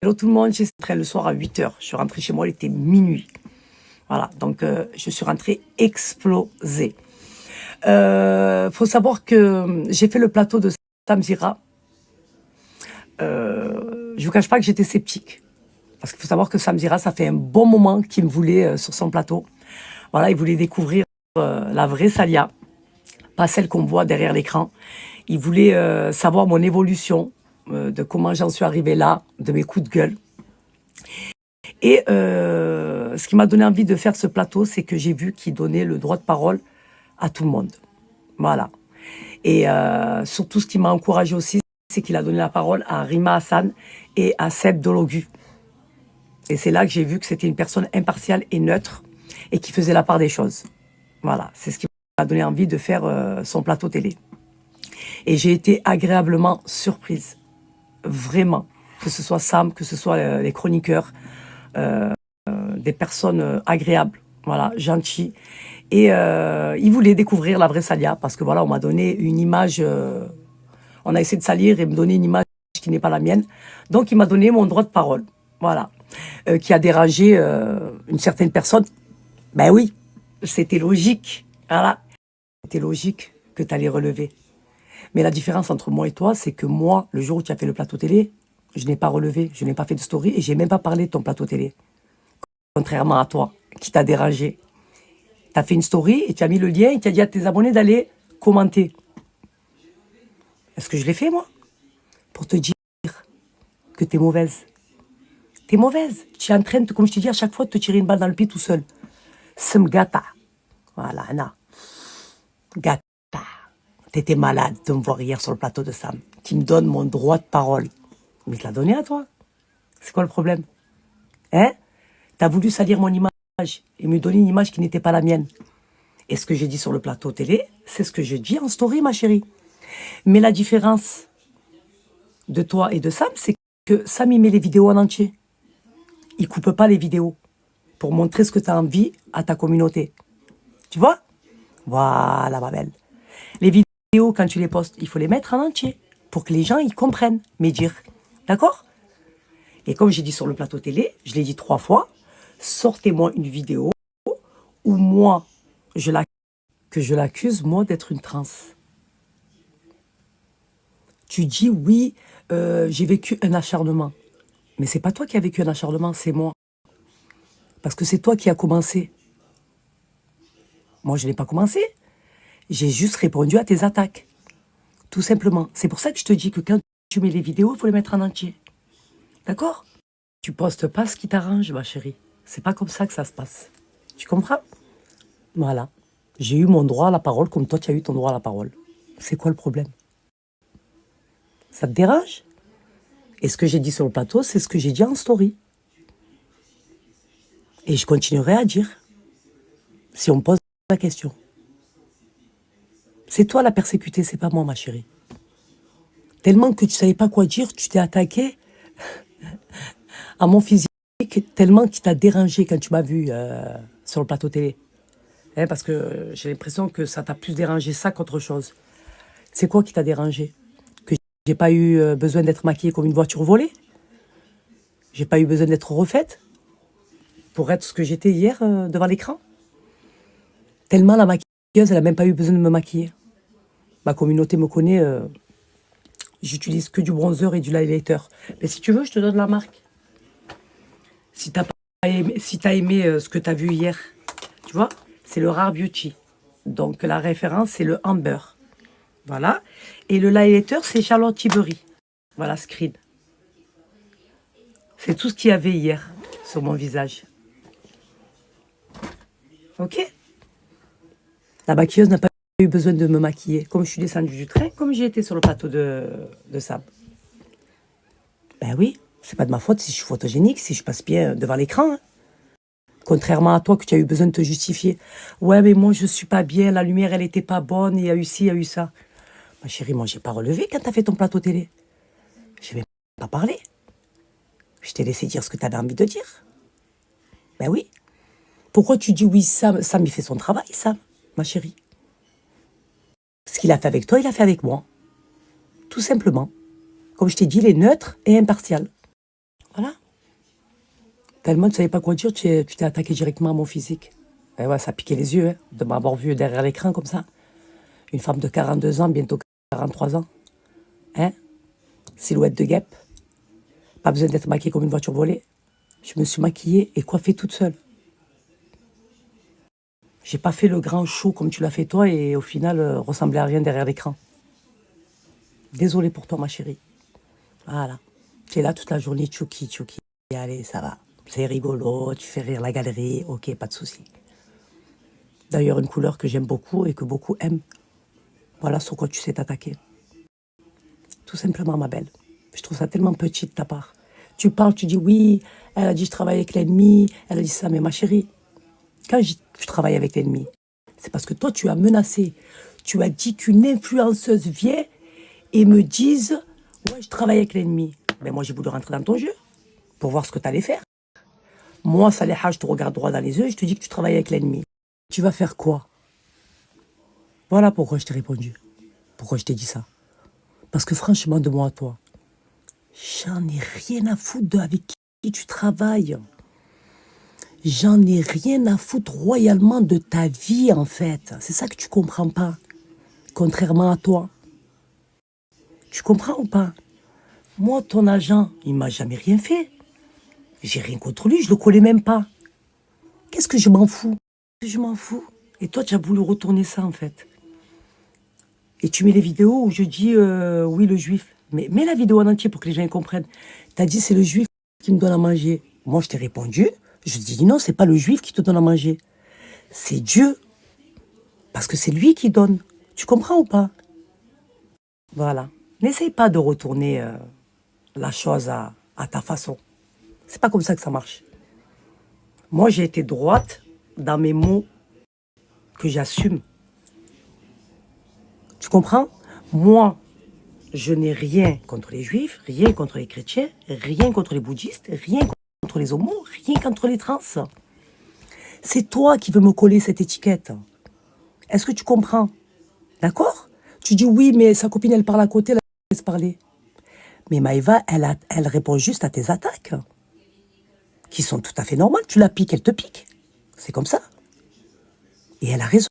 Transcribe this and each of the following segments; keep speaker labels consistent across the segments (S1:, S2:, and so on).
S1: Hello tout le monde, j'ai rentré le soir à 8h. Je suis rentrée chez moi, il était minuit. Voilà, donc je suis rentrée explosée. Faut savoir que j'ai fait le plateau de Samzira. Je vous cache pas que j'étais sceptique. Parce qu'il faut savoir que Samzira, ça fait un bon moment qu'il me voulait sur son plateau. Voilà, il voulait découvrir la vraie Salia, pas celle qu'on voit derrière l'écran. Il voulait savoir mon évolution, de comment j'en suis arrivée là, de mes coups de gueule. Et ce qui m'a donné envie de faire ce plateau, c'est que j'ai vu qu'il donnait le droit de parole à tout le monde. Voilà. Et surtout, ce qui m'a encouragé aussi, c'est qu'il a donné la parole à Rima Hassan et à Seb Dologu. Et c'est là que j'ai vu que c'était une personne impartiale et neutre et qui faisait la part des choses. Voilà, c'est ce qui m'a donné envie de faire son plateau télé. Et j'ai été agréablement surprise. Vraiment. Que ce soit Sam, que ce soit les chroniqueurs, des personnes agréables, voilà, gentilles. Et il voulait découvrir la vraie Salia parce que voilà, on m'a donné une image, on a essayé de salir et me donner une image qui n'est pas la mienne. Donc il m'a donné mon droit de parole, voilà, qui a dérangé une certaine personne. Ben oui, c'était logique, voilà. C'était logique que tu allais relever. Mais la différence entre moi et toi, c'est que moi, le jour où tu as fait le plateau télé, je n'ai pas relevé, je n'ai pas fait de story et j'ai même pas parlé de ton plateau télé. Contrairement à toi, qui t'a dérangé. Tu as fait une story et tu as mis le lien et tu as dit à tes abonnés d'aller commenter. Est-ce que je l'ai fait, moi? Pour te dire que tu es mauvaise. Tu es mauvaise. Tu es en train, de, comme je te dis, à chaque fois, de te tirer une balle dans le pied tout seul. Semgata. Voilà, Anna. Gata. T'étais malade de me voir hier sur le plateau de Sam. Qui me donne mon droit de parole. Mais je l'ai donné à toi. C'est quoi le problème? Hein? T'as voulu salir mon image et me donner une image qui n'était pas la mienne. Et ce que j'ai dit sur le plateau télé, c'est ce que je dis en story, ma chérie. Mais la différence de toi et de Sam, c'est que Sam, il met les vidéos en entier. Il coupe pas les vidéos pour montrer ce que tu as envie à ta communauté. Tu vois? Voilà, ma belle. Les vidéos, quand tu les postes, il faut les mettre en entier pour que les gens, ils comprennent mes dires. D'accord? Et comme j'ai dit sur le plateau télé, je l'ai dit 3 fois, sortez-moi une vidéo où moi, je l'accuse, moi, d'être une trans. Tu dis, oui, j'ai vécu un acharnement. Mais c'est pas toi qui as vécu un acharnement, c'est moi. Parce que c'est toi qui as commencé. Moi, je n'ai pas commencé. J'ai juste répondu à tes attaques. Tout simplement. C'est pour ça que je te dis que quand tu mets les vidéos, il faut les mettre en entier. D'accord? Tu postes pas ce qui t'arrange, ma chérie. C'est pas comme ça que ça se passe. Tu comprends? Voilà. J'ai eu mon droit à la parole comme toi, tu as eu ton droit à la parole. C'est quoi le problème? Ça te dérange? Et ce que j'ai dit sur le plateau, c'est ce que j'ai dit en story. Et je continuerai à dire. Si on me pose la question. C'est toi la persécutée, c'est pas moi, ma chérie. Tellement que tu savais pas quoi dire, tu t'es attaqué à mon physique, tellement qu'il t'a dérangé quand tu m'as vu sur le plateau télé. Hein, parce que j'ai l'impression que ça t'a plus dérangé ça qu'autre chose. C'est quoi qui t'a dérangé? Que j'ai pas eu besoin d'être maquillée comme une voiture volée? J'ai pas eu besoin d'être refaite pour être ce que j'étais hier devant l'écran? Tellement la maquilleuse, elle a même pas eu besoin de me maquiller. Ma communauté me connaît, j'utilise que du bronzer et du highlighter. Mais si tu veux, je te donne la marque. Si t'as aimé, ce que tu as vu hier, tu vois, c'est le Rare Beauty. Donc la référence, c'est le Amber. Voilà. Et le highlighter, c'est Charlotte Tilbury. Voilà, Screen. C'est tout ce qu'il y avait hier sur mon visage. Ok? La maquilleuse n'a pas eu besoin de me maquiller. Comme je suis descendue du train, comme j'ai été sur le plateau de Sam. Ben oui, c'est pas de ma faute si je suis photogénique, si je passe bien devant l'écran. Hein. Contrairement à toi que tu as eu besoin de te justifier. Ouais, mais moi, je suis pas bien, la lumière, elle était pas bonne, il y a eu ci, il y a eu ça. Ma chérie, moi, j'ai pas relevé quand t'as fait ton plateau télé. Je vais pas parler. Je t'ai laissé dire ce que tu avais envie de dire. Ben oui. Pourquoi tu dis oui, Sam, Sam, il fait son travail, Sam, ma chérie. Ce qu'il a fait avec toi, il a fait avec moi. Tout simplement. Comme je t'ai dit, il est neutre et impartial. Voilà. Tellement tu savais pas quoi dire, tu t'es attaqué directement à mon physique. Et ouais, ça piquait les yeux, hein, de m'avoir vu derrière l'écran comme ça. Une femme de 42 ans, bientôt 43 ans. Hein? Silhouette de guêpe. Pas besoin d'être maquillée comme une voiture volée. Je me suis maquillée et coiffée toute seule. J'ai pas fait le grand show comme tu l'as fait toi et au final, ressemblait à rien derrière l'écran. Désolée pour toi, ma chérie. Voilà. Tu es là toute la journée, tchouki, tchouki. Allez, ça va. C'est rigolo, tu fais rire la galerie. Ok, pas de souci. D'ailleurs, une couleur que j'aime beaucoup et que beaucoup aiment. Voilà sur quoi tu sais t'attaquer. Tout simplement, ma belle. Je trouve ça tellement petit de ta part. Tu parles, tu dis oui, elle a dit je travaille avec l'ennemi, elle a dit ça, mais ma chérie, quand je dis que je travaille avec l'ennemi, c'est parce que toi, tu as menacé. Tu as dit qu'une influenceuse vienne et me dise ouais, je travaille avec l'ennemi. Mais moi, j'ai voulu rentrer dans ton jeu pour voir ce que tu allais faire. Moi, Saleha, je te regarde droit dans les yeux et je te dis que tu travailles avec l'ennemi. Tu vas faire quoi? Voilà pourquoi je t'ai répondu. Pourquoi je t'ai dit ça. Parce que franchement, de moi à toi, j'en ai rien à foutre avec qui tu travailles. J'en ai rien à foutre royalement de ta vie, en fait. C'est ça que tu comprends pas. Contrairement à toi. Tu comprends ou pas? Moi, ton agent, il m'a jamais rien fait. J'ai rien contre lui, je le connais même pas. Qu'est-ce que je m'en fous? Je m'en fous. Et toi, tu as voulu retourner ça, en fait. Et tu mets les vidéos où je dis oui, le juif. Mais mets la vidéo en entier pour que les gens y comprennent. Tu as dit c'est le juif qui me donne à manger. Moi, je t'ai répondu. Je te dis non, c'est pas le juif qui te donne à manger. C'est Dieu. Parce que c'est lui qui donne. Tu comprends ou pas? Voilà. N'essaye pas de retourner la chose à ta façon. C'est pas comme ça que ça marche. Moi, j'ai été droite dans mes mots que j'assume. Tu comprends? Moi, je n'ai rien contre les juifs, rien contre les chrétiens, rien contre les bouddhistes, rien contre les homos, rien contre les trans. C'est toi qui veux me coller cette étiquette. Est-ce que tu comprends? D'accord? Tu dis oui, mais sa copine, elle parle à côté, elle laisse parler. Mais Maëva, elle répond juste à tes attaques, qui sont tout à fait normales. Tu la piques, elle te pique. C'est comme ça. Et elle a raison.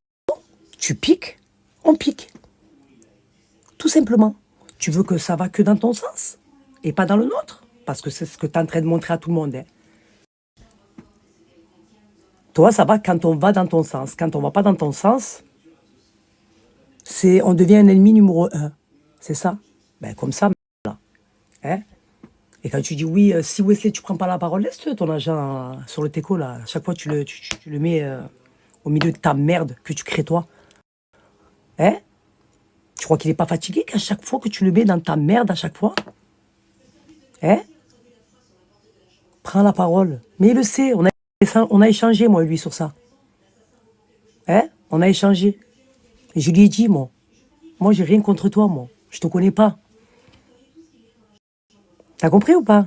S1: Tu piques, on pique. Tout simplement. Tu veux que ça va que dans ton sens et pas dans le nôtre? Parce que c'est ce que tu es en train de montrer à tout le monde. Hein. Toi, ça va quand on va dans ton sens. Quand on va pas dans ton sens, on devient un ennemi numéro un. C'est ça? Ben, comme ça, là. Hein? Et quand tu dis oui, si Wesley, tu prends pas la parole, laisse-le ton agent sur le teco, là. À chaque fois, tu le mets au milieu de ta merde que tu crées toi. Hein? Tu crois qu'il est pas fatigué qu'à chaque fois que tu le mets dans ta merde, à chaque fois? Hein? Prends la parole. Mais il le sait, on a échangé, moi et lui, sur ça. Hein? On a échangé. Et je lui ai dit, moi, j'ai rien contre toi, moi. Je te connais pas. T'as compris ou pas?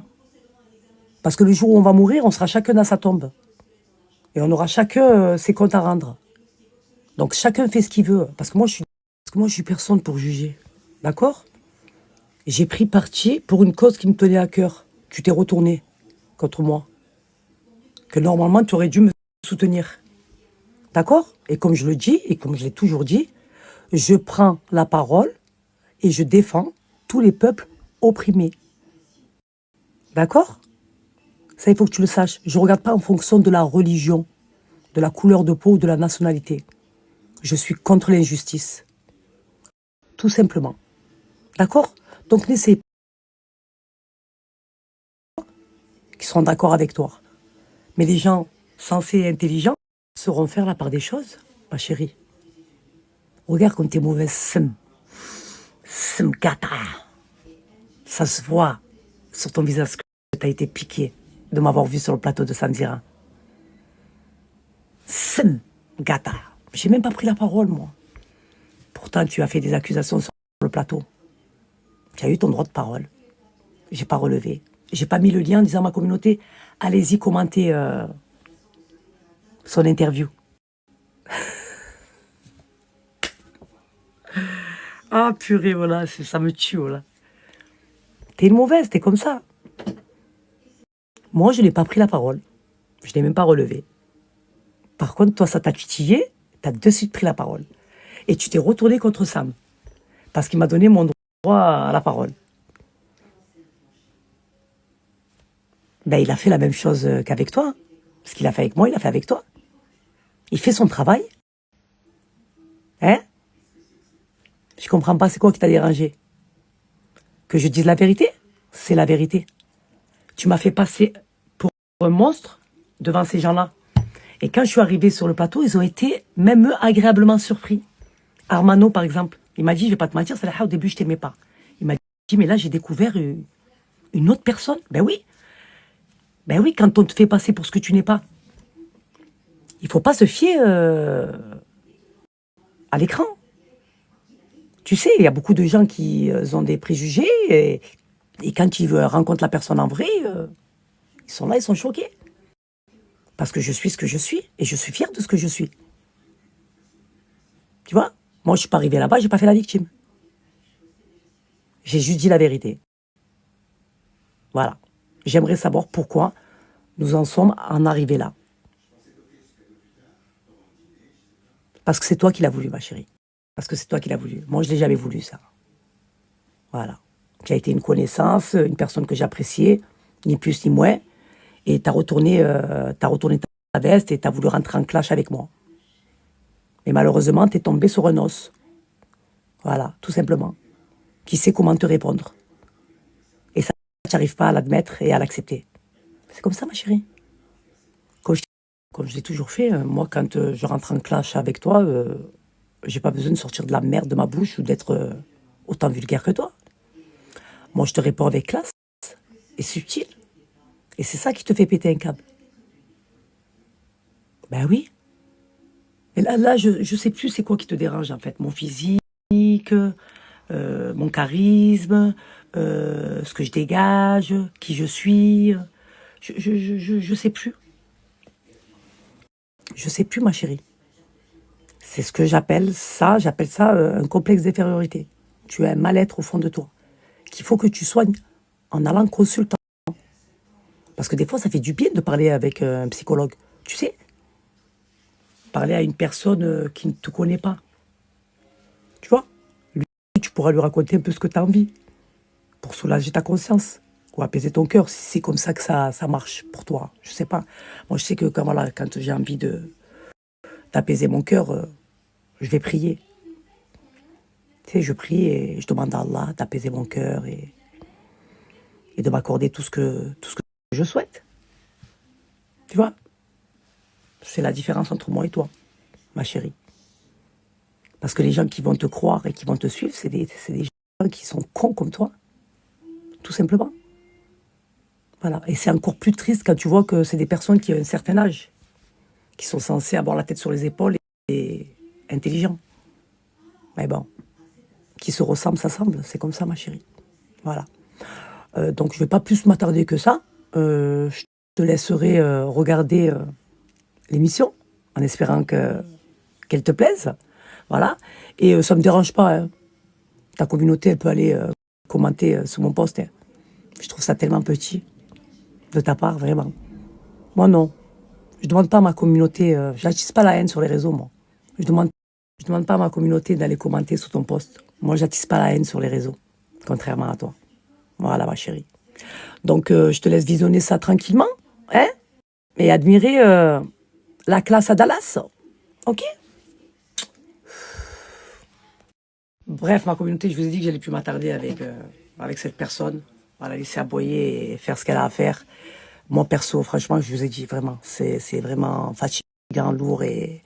S1: Parce que le jour où on va mourir, on sera chacun dans sa tombe. Et on aura chacun ses comptes à rendre. Donc chacun fait ce qu'il veut. Parce que moi, je suis personne pour juger. D'accord? J'ai pris parti pour une cause qui me tenait à cœur. Tu t'es retourné contre moi. Que normalement, tu aurais dû me soutenir. D'accord? Et comme je le dis, et comme je l'ai toujours dit, je prends la parole et je défends tous les peuples opprimés. D'accord? Ça, il faut que tu le saches. Je ne regarde pas en fonction de la religion, de la couleur de peau ou de la nationalité. Je suis contre l'injustice. Tout simplement. D'accord? Donc, n'essaie pas qui seront d'accord avec toi. Mais les gens sensés et intelligents sauront faire la part des choses, ma chérie. Regarde comme t'es mauvaise. Gata. Ça se voit sur ton visage que t'as été piqué de m'avoir vu sur le plateau de Samzira. Gata. J'ai même pas pris la parole, moi. Pourtant, tu as fait des accusations sur le plateau. Tu as eu ton droit de parole. J'ai pas relevé. J'ai pas mis le lien en disant à ma communauté, allez-y, commentez son interview. Ah, purée, voilà, ça me tue, voilà. T'es une mauvaise, t'es comme ça. Moi, je n'ai pas pris la parole. Je n'ai même pas relevé. Par contre, toi, ça t'a titillé, tu as de suite pris la parole. Et tu t'es retourné contre Sam. Parce qu'il m'a donné mon droit à la parole. Ben, il a fait la même chose qu'avec toi. Ce qu'il a fait avec moi, il a fait avec toi. Il fait son travail. Hein? Je comprends pas, c'est quoi qui t'a dérangé? Que je dise la vérité? C'est la vérité. Tu m'as fait passer pour un monstre devant ces gens-là. Et quand je suis arrivé sur le plateau, ils ont été, même eux, agréablement surpris. Armano, par exemple, il m'a dit, je vais pas te mentir, au début, je t'aimais pas. Il m'a dit, mais là, j'ai découvert une autre personne. Ben oui. Ben oui, quand on te fait passer pour ce que tu n'es pas. Il faut pas se fier à l'écran. Tu sais, il y a beaucoup de gens qui ont des préjugés et quand ils rencontrent la personne en vrai, ils sont là, ils sont choqués. Parce que je suis ce que je suis et je suis fier de ce que je suis. Tu vois? Moi, je suis pas arrivé là-bas, j'ai pas fait la victime. J'ai juste dit la vérité. Voilà. J'aimerais savoir pourquoi nous en sommes en arrivés là. Parce que c'est toi qui l'as voulu, ma chérie. Parce que c'est toi qui l'as voulu. Moi, je l'ai jamais voulu, ça. Voilà. Tu as été une connaissance, une personne que j'appréciais, ni plus ni moins. Et t'as retourné ta veste et t'as voulu rentrer en clash avec moi. Mais malheureusement, t'es tombé sur un os. Voilà, tout simplement. Qui sait comment te répondre. Et ça, tu n'arrives pas à l'admettre et à l'accepter. C'est comme ça, ma chérie. Comme je l'ai toujours fait, moi, quand je rentre en clash avec toi, j'ai pas besoin de sortir de la merde de ma bouche ou d'être autant vulgaire que toi. Moi, je te réponds avec classe et subtil. Et c'est ça qui te fait péter un câble. Ben oui. Et là je sais plus c'est quoi qui te dérange, en fait. Mon physique, mon charisme, ce que je dégage, qui je suis. Je sais plus. Je sais plus, ma chérie. C'est ce que j'appelle ça un complexe d'infériorité. Tu as un mal-être au fond de toi qu'il faut que tu soignes en allant consulter. Parce que des fois, ça fait du bien de parler avec un psychologue. Tu sais, parler à une personne qui ne te connaît pas. Tu vois, lui, tu pourras lui raconter un peu ce que tu as envie pour soulager ta conscience ou apaiser ton cœur, si c'est comme ça que ça marche pour toi. Je sais pas. Moi, je sais que quand j'ai envie d'apaiser mon cœur, je vais prier. Tu sais, je prie et je demande à Allah d'apaiser mon cœur et de m'accorder tout ce que je souhaite. Tu vois? C'est la différence entre moi et toi, ma chérie. Parce que les gens qui vont te croire et qui vont te suivre, c'est des gens qui sont cons comme toi. Tout simplement. Voilà. Et c'est encore plus triste quand tu vois que c'est des personnes qui ont un certain âge, qui sont censées avoir la tête sur les épaules et intelligents. Mais bon, qui se ressemblent, s'assemblent. C'est comme ça, ma chérie. Voilà. Donc, je ne vais pas plus m'attarder que ça. Je te laisserai regarder l'émission en espérant qu'elle te plaise. Voilà. Et ça ne me dérange pas. Hein. Ta communauté, elle peut aller commenter sous mon post. Hein. Je trouve ça tellement petit de ta part, vraiment. Moi, non. Je ne demande pas à ma communauté, je n'attise pas la haine sur les réseaux, moi. Je demande pas à ma communauté d'aller commenter sous ton post. Moi, j'attise pas la haine sur les réseaux, contrairement à toi. Voilà, ma chérie. Donc, je te laisse visionner ça tranquillement, hein, et admirer la classe à Dallas, ok? Bref, ma communauté, je vous ai dit que j'allais plus m'attarder avec cette personne. Voilà, laisser aboyer et faire ce qu'elle a à faire. Moi, perso, franchement, je vous ai dit, vraiment, c'est vraiment fatigant, lourd et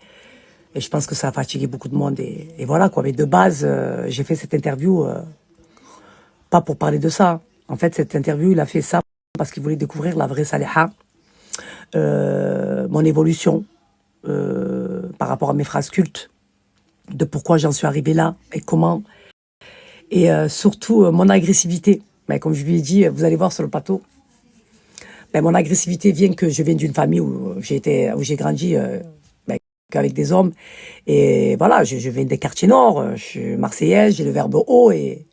S1: je pense que ça a fatigué beaucoup de monde. Et voilà, quoi. Mais de base, j'ai fait cette interview pas pour parler de ça. En fait, cette interview, il a fait ça parce qu'il voulait découvrir la vraie Saliha, mon évolution par rapport à mes phrases cultes, de pourquoi j'en suis arrivé là et comment. Et surtout, mon agressivité. Mais comme je lui ai dit, vous allez voir sur le plateau, ben, mon agressivité vient que je viens d'une famille où j'ai grandi avec des hommes. Et voilà, je viens des quartiers nord, je suis marseillaise, j'ai le verbe haut et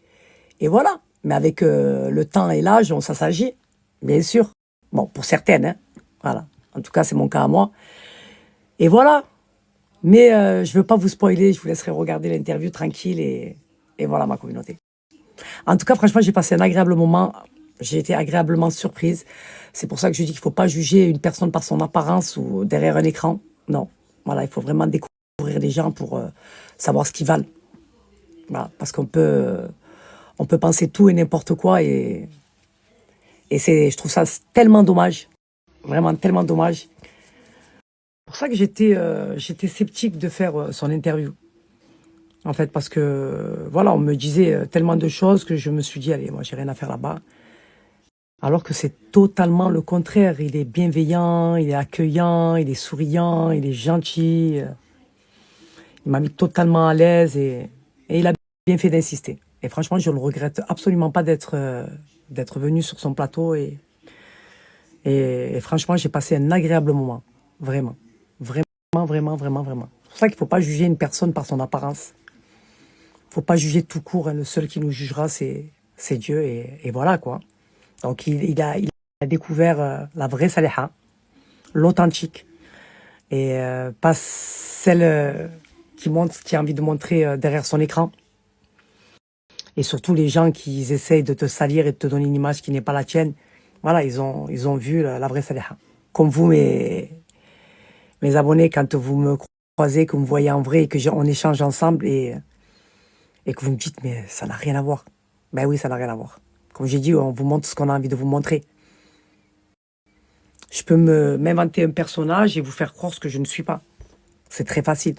S1: voilà. Mais avec le temps et l'âge, ça s'agit, bien sûr. Bon, pour certaines, hein. Voilà. En tout cas, c'est mon cas à moi. Et voilà. Mais je ne veux pas vous spoiler, je vous laisserai regarder l'interview tranquille et voilà ma communauté. En tout cas, franchement, j'ai passé un agréable moment. J'ai été agréablement surprise. C'est pour ça que je dis qu'il ne faut pas juger une personne par son apparence ou derrière un écran. Non. Voilà, il faut vraiment découvrir les gens pour savoir ce qu'ils valent. Voilà, parce on peut penser tout et n'importe quoi je trouve ça tellement dommage. Vraiment tellement dommage. C'est pour ça que j'étais sceptique de faire son interview. En fait, parce que, voilà, on me disait tellement de choses que je me suis dit, allez, moi, j'ai rien à faire là-bas. Alors que c'est totalement le contraire. Il est bienveillant, il est accueillant, il est souriant, il est gentil. Il m'a mis totalement à l'aise et il a bien fait d'insister. Et franchement, je ne le regrette absolument pas d'être venu sur son plateau. Et franchement, j'ai passé un agréable moment. Vraiment. Vraiment, vraiment, vraiment, vraiment. C'est pour ça qu'il ne faut pas juger une personne par son apparence. Il ne faut pas juger tout court. Hein. Le seul qui nous jugera, c'est Dieu. Et voilà, quoi. Donc, il a découvert la vraie Saliha, l'authentique. Et pas celle qui a envie de montrer derrière son écran. Et surtout, les gens qui essayent de te salir et de te donner une image qui n'est pas la tienne. Voilà, ils ont vu la vraie Saliha. Comme vous, mes abonnés, quand vous me croisez, que vous me voyez en vrai et qu'on échange ensemble et que vous me dites, mais ça n'a rien à voir. Ben oui, ça n'a rien à voir. Comme j'ai dit, on vous montre ce qu'on a envie de vous montrer. Je peux m'inventer un personnage et vous faire croire ce que je ne suis pas. C'est très facile.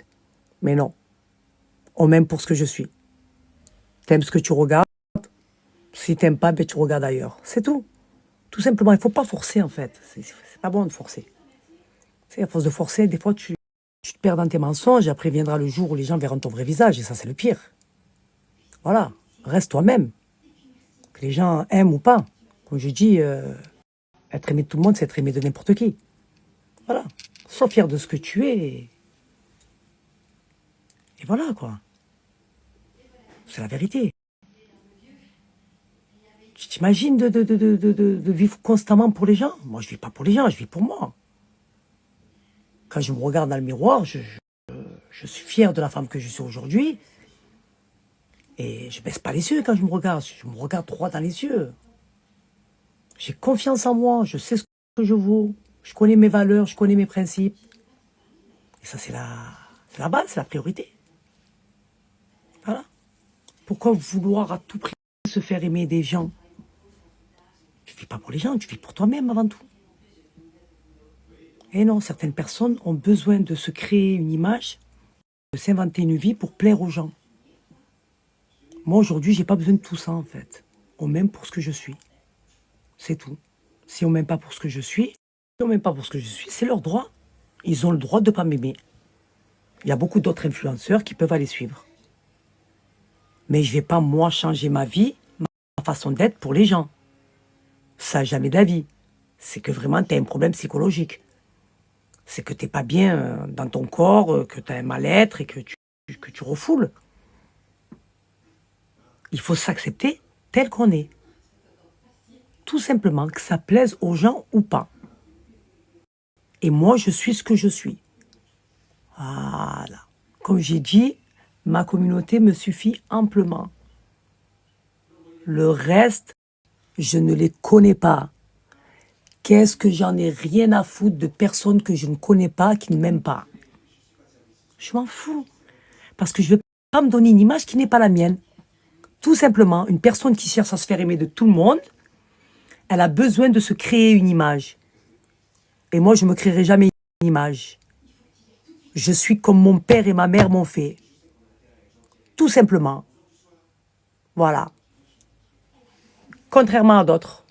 S1: Mais non. On m'aime pour ce que je suis. T'aimes ce que tu regardes. Si t'aimes pas, ben tu regardes ailleurs. C'est tout. Tout simplement, il ne faut pas forcer en fait. C'est pas bon de forcer. C'est à force de forcer, des fois tu te perds dans tes mensonges et après viendra le jour où les gens verront ton vrai visage et ça c'est le pire. Voilà, reste toi-même. Que les gens aiment ou pas. Comme je dis, être aimé de tout le monde, c'est être aimé de n'importe qui. Voilà. Sois fier de ce que tu es. Et voilà quoi. C'est la vérité. Tu t'imagines de vivre constamment pour les gens? Moi, je vis pas pour les gens, je vis pour moi. Quand je me regarde dans le miroir, je suis fier de la femme que je suis aujourd'hui. Et je baisse pas les yeux quand je me regarde. Je me regarde droit dans les yeux. J'ai confiance en moi, je sais ce que je vaux. Je connais mes valeurs, je connais mes principes. Et ça, c'est la base, c'est la priorité. Voilà. Pourquoi vouloir à tout prix se faire aimer des gens? Tu vis pas pour les gens, tu vis pour toi-même avant tout. Et non, certaines personnes ont besoin de se créer une image, de s'inventer une vie pour plaire aux gens. Moi, aujourd'hui, j'ai pas besoin de tout ça, en fait. On m'aime pour ce que je suis. C'est tout. Si on m'aime pas pour ce que je suis, c'est leur droit. Ils ont le droit de pas m'aimer. Il y a beaucoup d'autres influenceurs qui peuvent aller suivre. Mais je vais pas, moi, changer ma vie, ma façon d'être pour les gens. Ça, jamais d'avis. C'est que vraiment, tu as un problème psychologique. C'est que t'es pas bien dans ton corps, que tu as un mal-être et que tu refoules. Il faut s'accepter tel qu'on est. Tout simplement, que ça plaise aux gens ou pas. Et moi, je suis ce que je suis. Voilà. Comme j'ai dit, ma communauté me suffit amplement. Le reste, je ne les connais pas. Qu'est-ce que j'en ai rien à foutre de personnes que je ne connais pas, qui ne m'aiment pas. Je m'en fous. Parce que je ne vais pas me donner une image qui n'est pas la mienne. Tout simplement, une personne qui cherche à se faire aimer de tout le monde, elle a besoin de se créer une image. Et moi, je ne me créerai jamais une image. Je suis comme mon père et ma mère m'ont fait. Tout simplement. Voilà. Contrairement à d'autres.